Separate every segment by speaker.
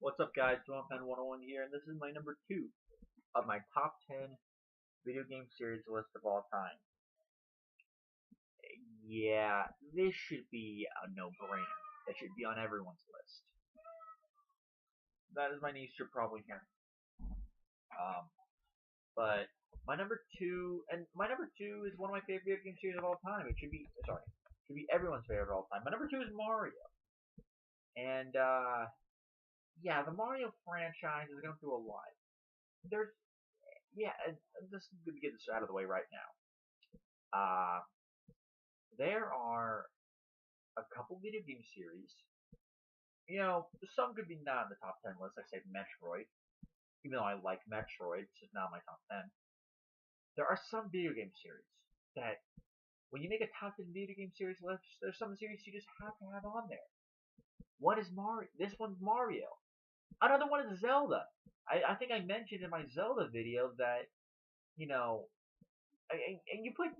Speaker 1: What's up, guys? Fan 101 here, and this is my number 2 of my top 10 video game series list of all time. Yeah, this should be a no-brainer. That should be on everyone's list. That is my niece, you're probably hearing. Um, but my number 2, and my number 2 is one of my favorite video game series of all time. It should be, should be everyone's favorite of all time. My number 2 is Mario. And, yeah, the Mario franchise is going through a lot. There's Yeah, this is good to get this out of the way right now. There are a couple video game series. You know, some could be not in the top 10 list. Like say Metroid, even though I like Metroid, it's just not my top 10. There are some video game series that, when you make a top 10 video game series list, there's some series you just have to have on there. One is Mario. This one's Mario. Another one is Zelda. I think I mentioned in my Zelda video that, you know, and you don't,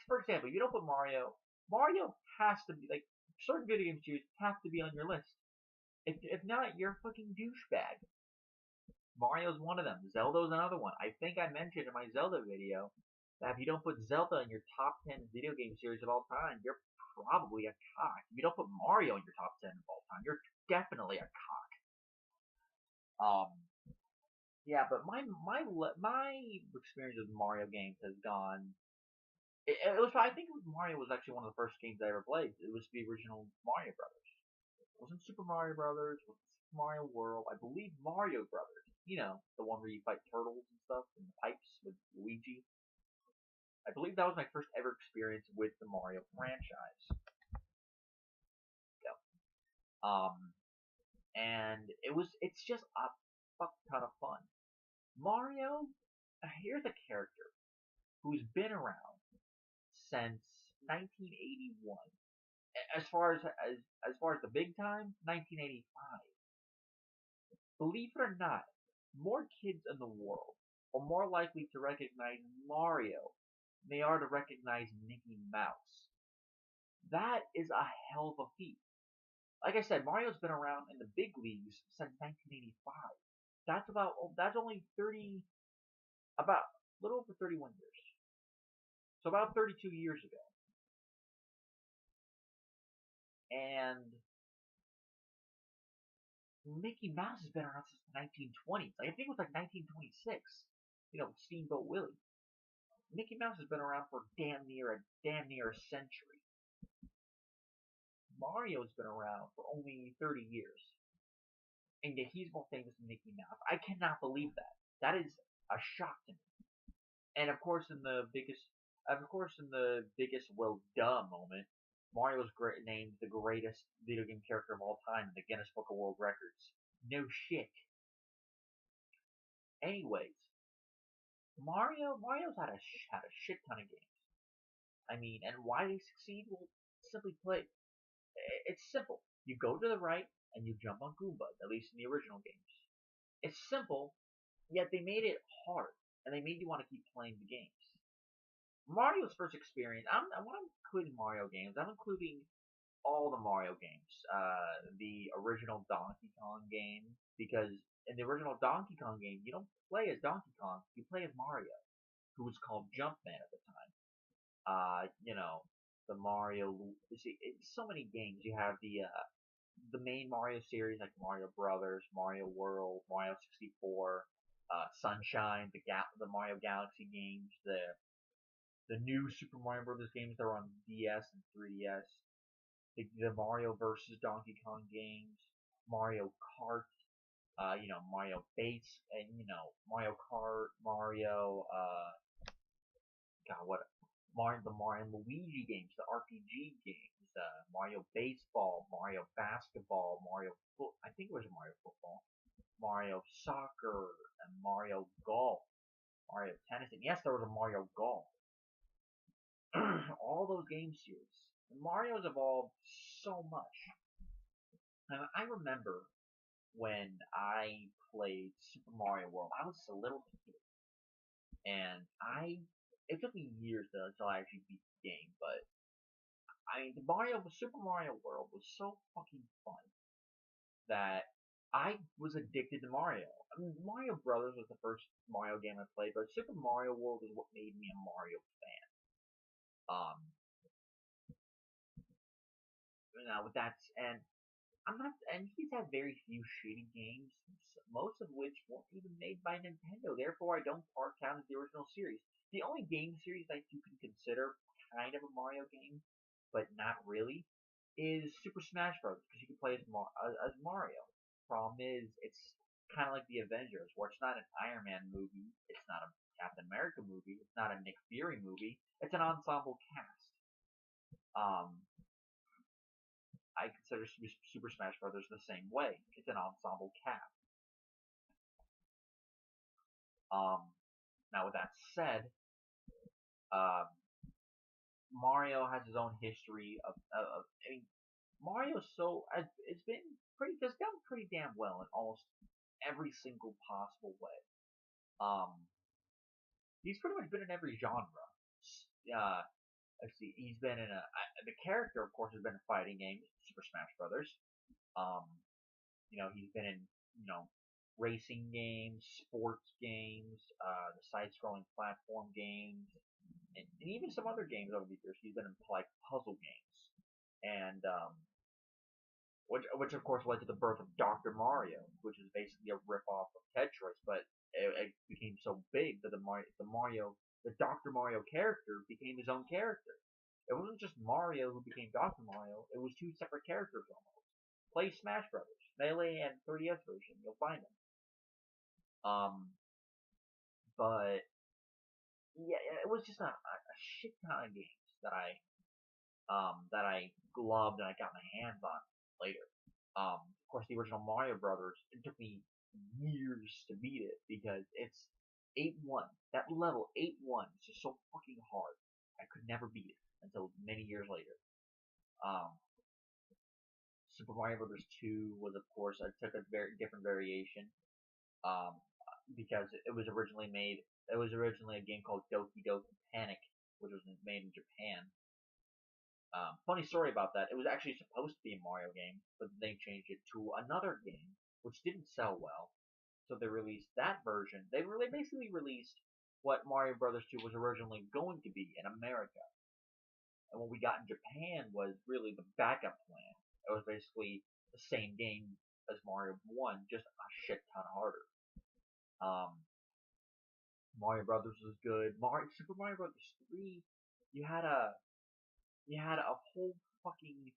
Speaker 1: for example, you don't put Mario. Mario has to be, like, certain video game series have to be on your list. If not, you're a fucking douchebag. Mario's one of them. Zelda's another one. I think I mentioned in my Zelda video that if you don't put Zelda in your top 10 video game series of all time, you're probably a cock. If you don't put Mario in your top 10 of all time, you're definitely a cock. Yeah, but my experience with Mario games has gone. It was, I think Mario was actually one of the first games I ever played. It was the original Mario Brothers. It wasn't Super Mario Brothers. It wasn't Super Mario World. I believe Mario Brothers. You know, the one where you fight turtles and stuff and the pipes with Luigi. I believe that was my first ever experience with the Mario franchise. Yeah. And it's just a fuck ton of fun. Mario, here's a character who's been around since 1981. As far as the big time, 1985. Believe it or not, more kids in the world are more likely to recognize Mario than they are to recognize Mickey Mouse. That is a hell of a feat. Like I said, Mario's been around in the big leagues since 1985. That's only about a little over 31 years. So about 32 years ago. And Mickey Mouse has been around since the 1920s. I think it was like 1926. You know, Steamboat Willie. Mickey Mouse has been around for damn near a century. Mario's been around for only 30 years. And yet he's more famous than Mickey Mouse. I cannot believe that. That is a shock to me. And of course, in the biggest, well, duh moment, Mario was named the greatest video game character of all time in the Guinness Book of World Records. No shit. Anyways, Mario's had a shit ton of games. I mean, and why they succeed? Well, simply put, it's simple. You go to the right and you jump on Goombas, at least in the original games. It's simple, yet they made it hard, and they made you want to keep playing the games. Mario's first experience, when I'm including Mario games, I'm including all the Mario games. The original Donkey Kong game, because in the original Donkey Kong game, you don't play as Donkey Kong, you play as Mario, who was called Jumpman at the time. You know, the Mario, you see, so many games. You have the main Mario series, like Mario Brothers, Mario World, Mario 64, Sunshine, the Mario Galaxy games, the new Super Mario Brothers games that are on DS and 3DS, the Mario versus Donkey Kong games, Mario Kart, you know, Mario Base, and you know, Mario Kart, Mario, the Mario and Luigi games, the RPG games, Mario Baseball, Mario Basketball, I think it was Mario Football, Mario Soccer, and Mario Golf, Mario Tennis, and yes, there was a Mario Golf. All those game series. Mario's evolved so much. And I remember when I played Super Mario World, I was a little kid. And it took me years until I actually beat the game, but I mean, Super Mario World was so fucking fun that I was addicted to Mario. I mean, Mario Brothers was the first Mario game I played, but Super Mario World is what made me a Mario fan. Now with that, and I'm not, and he's had very few shitty games, most of which weren't even made by Nintendo. Therefore, I don't count as the original series. The only game series that you can consider kind of a Mario game, but not really, is Super Smash Bros. Because you can play as Mario. Problem is, it's kind of like the Avengers, where it's not an Iron Man movie, it's not a Captain America movie, it's not a Nick Fury movie, it's an ensemble cast. Um, I consider Super Smash Brothers the same way. It's an ensemble cast. Now with that said, um, Mario has his own history I mean, it's been it's done pretty damn well in almost every single possible way. Um, he's pretty much been in every genre. Uh, let's see, he's been in the character, of course, has been in fighting games, Super Smash Brothers. Um, he's been in, racing games, sports games, the side-scrolling platform games, and even some other games over the years. He's been in like puzzle games, and which of course led to the birth of Dr. Mario, which is basically a rip-off of Tetris, but it became so big that the Dr. Mario character became his own character. It wasn't just Mario who became Dr. Mario; it was two separate characters almost. Play Smash Brothers, Melee and 3DS version, you'll find them. But yeah, it was just a shit ton of games that I loved and I got my hands on later. Of course, the original Mario Brothers. It took me years to beat it because it's 8-1. That level 8-1 is just so fucking hard. I could never beat it until many years later. Um, Super Mario Brothers 2 was, of course, I took a very different variation. Um, because it was originally made. It was originally a game called Doki Doki Panic, which was made in Japan. Funny story about that. It was actually supposed to be a Mario game, but they changed it to another game, which didn't sell well. So they released that version. They really basically released what Mario Brothers 2 was originally going to be in America. And what we got in Japan was really the backup plan. It was basically the same game as Mario 1, just a shit ton harder. Um, Mario Brothers was good. Super Mario Brothers 3, you had a whole fucking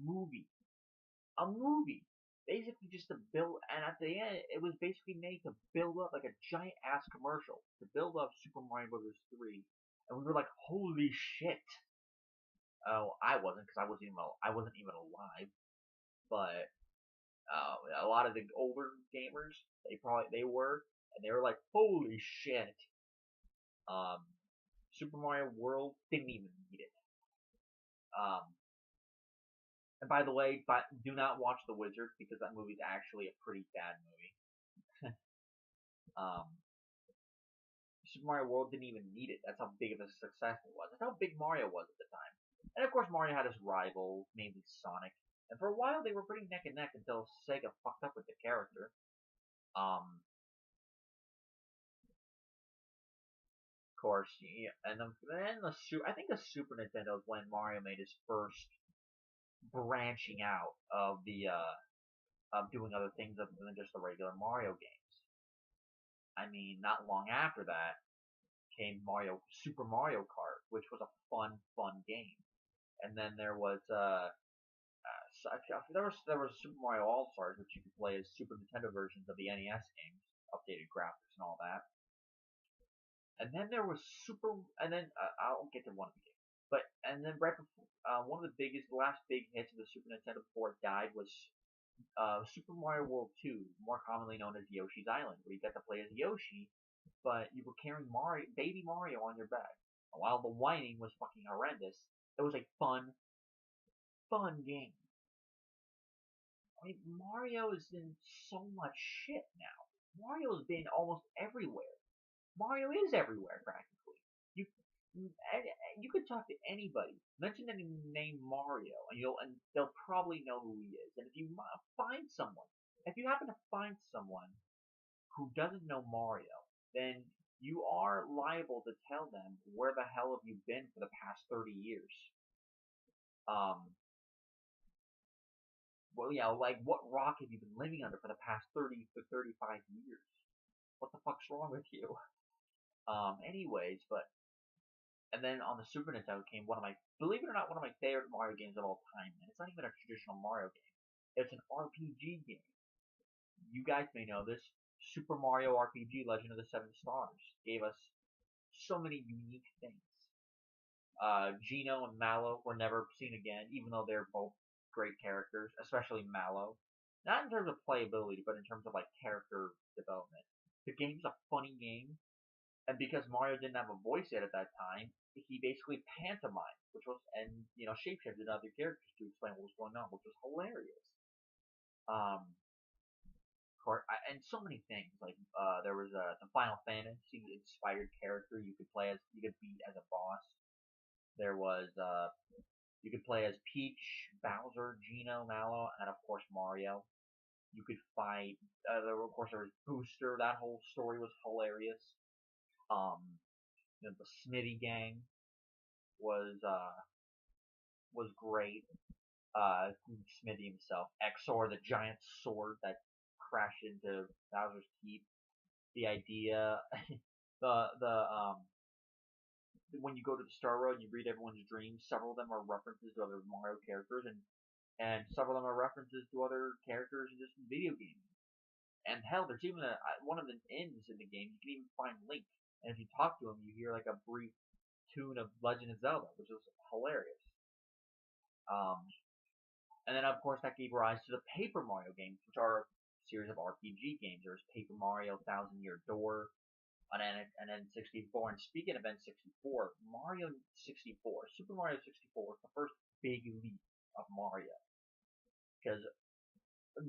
Speaker 1: movie. A movie. Basically just to build, and at the end, it was basically made to build up like a giant ass commercial to build up Super Mario Brothers 3. And we were like, holy shit. Oh, I wasn't, because I wasn't even alive. But a lot of the older gamers, they were, and they were like, holy shit. Um, Super Mario World didn't even need it. And by the way, do not watch The Wizard because that movie is actually a pretty bad movie. um, Super Mario World didn't even need it. That's how big of a success it was. That's how big Mario was at the time. And of course, Mario had his rivals, mainly Sonic. And for a while, they were pretty neck and neck until Sega fucked up with the character. Of course, yeah, and then I think the Super Nintendo is when Mario made his first branching out of the of doing other things other than just the regular Mario games. I mean, not long after that came Super Mario Kart, which was a fun game. And then there was there was Super Mario All Stars, which you could play as Super Nintendo versions of the NES games, updated graphics and all that. And then there was and then I'll get to one of the games. And then right before, one of the last big hits of the Super Nintendo before it died was Super Mario World 2, more commonly known as Yoshi's Island, where you got to play as Yoshi, but you were carrying baby Mario on your back. And while the whining was fucking horrendous, it was a fun game. I mean, Mario is in so much shit now. Mario's been almost everywhere. Mario is everywhere practically. You you could talk to anybody, mention any name Mario, and they'll probably know who he is. And if you find someone if you happen to find someone who doesn't know Mario, then you are liable to tell them where the hell have you been for the past 30 years. Um, well, yeah, like what rock have you been living under for the past 30 to 35 years? What the fuck's wrong with you? Anyways, but and then on the Super Nintendo came one of my, believe it or not, one of my favorite Mario games of all time. And it's not even a traditional Mario game. It's an RPG game. You guys may know this. Super Mario RPG Legend of the Seven Stars gave us so many unique things. Geno and Mallow were never seen again, even though they're both great characters, especially Mallow. Not in terms of playability, but in terms of like character development. The game's a funny game, and because Mario didn't have a voice yet at that time, he basically pantomimed, which was and shapeshifted other characters to explain what was going on, which was hilarious. Um, and so many things like there was the Final Fantasy inspired character you could play as, you could beat as a boss. There was you could play as Peach, Bowser, Geno, Mallow, and of course Mario. You could fight. There was Booster. That whole story was hilarious. Um, the Smitty gang was great. Smitty himself, Exor, the giant sword that crashed into Bowser's Keep. The idea, the when you go to the Star Road, you read everyone's dreams. Several of them are references to other Mario characters, and several of them are references to other characters in just video games. And hell, there's even one of the ends in the game. You can even find Link, and if you talk to him, you hear like a brief tune of Legend of Zelda, which is hilarious. And then of course that gave rise to the Paper Mario games, which are a series of RPG games. There's Paper Mario Thousand Year Door, on N64. And speaking of N64, Mario 64, Super Mario 64 was the first big leap of Mario. Because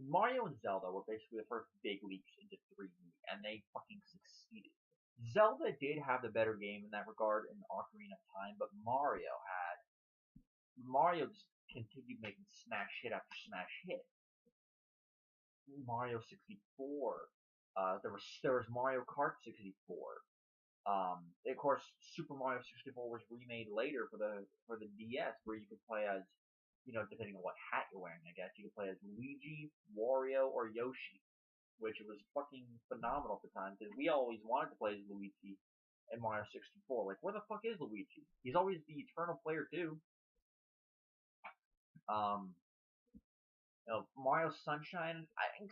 Speaker 1: Mario and Zelda were basically the first big leaps into 3D, and they fucking succeeded. Zelda did have the better game in that regard in Ocarina of Time, but Mario just continued making smash hit after smash hit. Mario 64, there was Mario Kart 64. Of course, Super Mario 64 was remade later for the DS, where you could play as, depending on what hat you're wearing, I guess, you could play as Luigi, Wario, or Yoshi, which was fucking phenomenal at the time, because we always wanted to play as Luigi in Mario 64. Like, where the fuck is Luigi? He's always the eternal player, too. Mario Sunshine,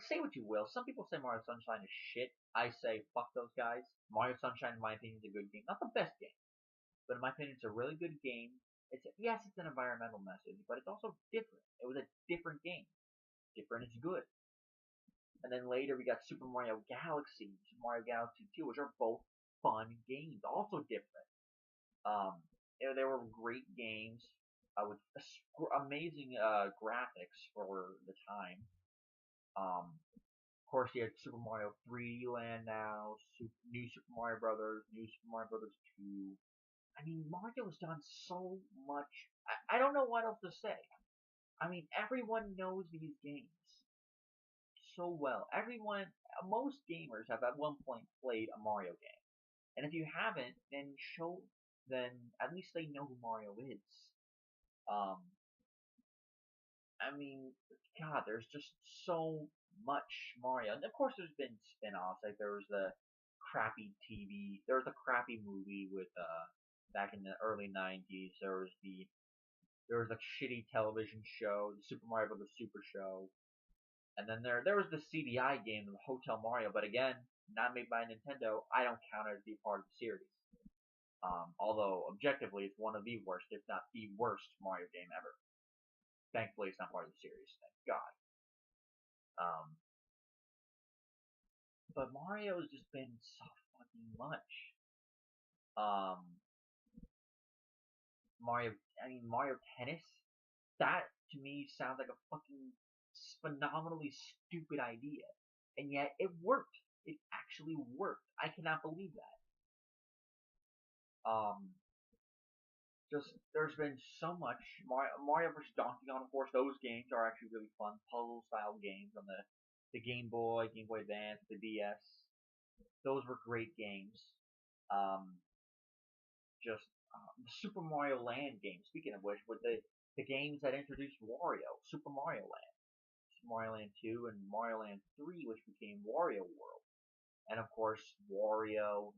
Speaker 1: say what you will. Some people say Mario Sunshine is shit. I say fuck those guys. Mario Sunshine, in my opinion, is a good game. Not the best game, but in my opinion, it's a really good game. Yes, it's an environmental message, but it's also different. It was a different game. Different is good. And then later we got Super Mario Galaxy, Super Mario Galaxy 2, which are both fun games, also different. They were great games with amazing graphics for the time. Of course, you had Super Mario 3D Land now, new Super Mario Brothers, new Super Mario Brothers 2. I mean, Mario's done so much. I don't know what else to say. I mean, everyone knows these games so well. Most gamers have at one point played a Mario game. And if you haven't, then at least they know who Mario is. I mean, God, there's just so much Mario. And of course, there's been spin-offs. Like there was the crappy movie with back in the early '90s. There was a shitty television show, the Super Mario Bros. Super Show, and then there was the CDI game, the Hotel Mario. But again, not made by Nintendo. I don't count it as being part of the series. Although objectively, it's one of the worst, if not the worst, Mario game ever. Thankfully, it's not part of the series. Thank God. But Mario has just been so fucking much. Mario Tennis. That to me sounds like a fucking phenomenally stupid idea, and yet it worked. It actually worked. I cannot believe that. There's been so much Mario vs. Donkey Kong. Of course, those games are actually really fun puzzle style games on the the Game Boy, Game Boy Advance, the DS. Those were great games. Um, just the Super Mario Land game. Speaking of which, with the games that introduced Wario, Super Mario Land, Super Mario Land 2, and Mario Land 3, which became Wario World, and of course Wario.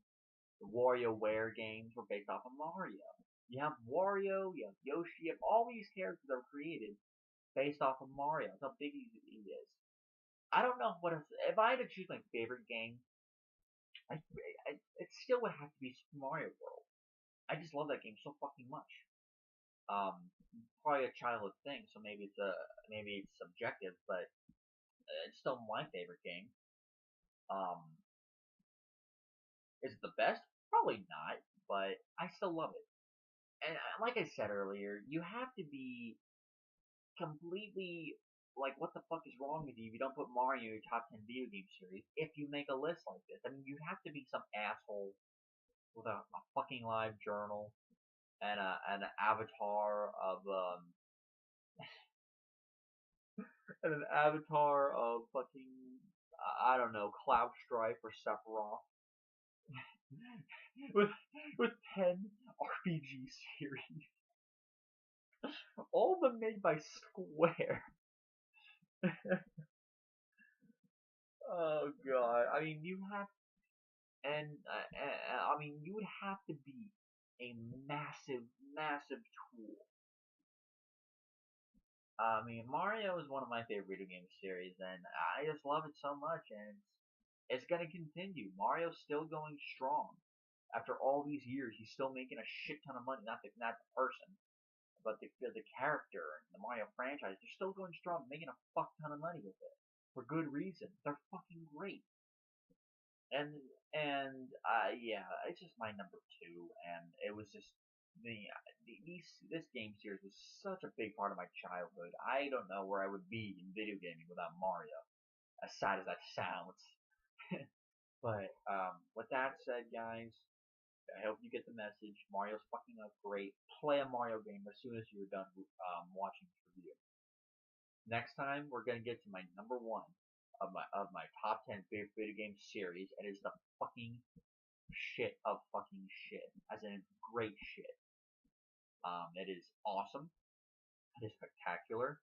Speaker 1: The WarioWare games were based off of Mario. You have Wario, you have Yoshi, you have all these characters that were created based off of Mario. That's how big he is. I don't know what if I had to choose my favorite game, it still would have to be Super Mario World. I just love that game so fucking much. Probably a childhood thing, so maybe it's subjective, but it's still my favorite game. Um, is it the best? Probably not, but I still love it. And like I said earlier, you have to be completely like, what the fuck is wrong with you if you don't put Mario in your top 10 video game series if you make a list like this? I mean, you have to be some asshole with a fucking live journal and an avatar of and an avatar of fucking I don't know, Cloud Strife or Sephiroth with with 10 RPG series, all of them made by Square. Oh god, I mean you have I mean you would have to be a massive tool. I mean Mario is one of my favorite video game series, and I just love it so much, and it's gonna continue. Mario's still going strong. After all these years, he's still making a shit ton of money. Not the person, but the character and the Mario franchise. They're still going strong, making a fuck ton of money with it for good reason. They're fucking great. And yeah, it's just my number two, and it was just this game series was such a big part of my childhood. I don't know where I would be in video gaming without Mario. As sad as that sounds. But with that said, guys, I hope you get the message. Mario's fucking up great. Play a Mario game as soon as you're done watching this review. Next time, we're gonna get to my number one of my top 10 favorite video game series, and it's the fucking shit of fucking shit, as in great shit. It is awesome. It is spectacular.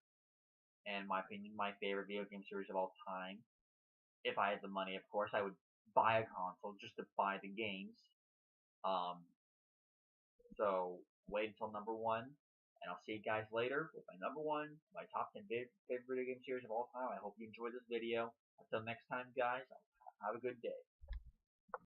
Speaker 1: And in my opinion, my favorite video game series of all time. If I had the money, of course, I would buy a console just to buy the games. Um, so wait until number one, and I'll see you guys later with my number one, my top 10 favorite video game series of all time. I hope you enjoyed this video. Until next time, guys, have a good day.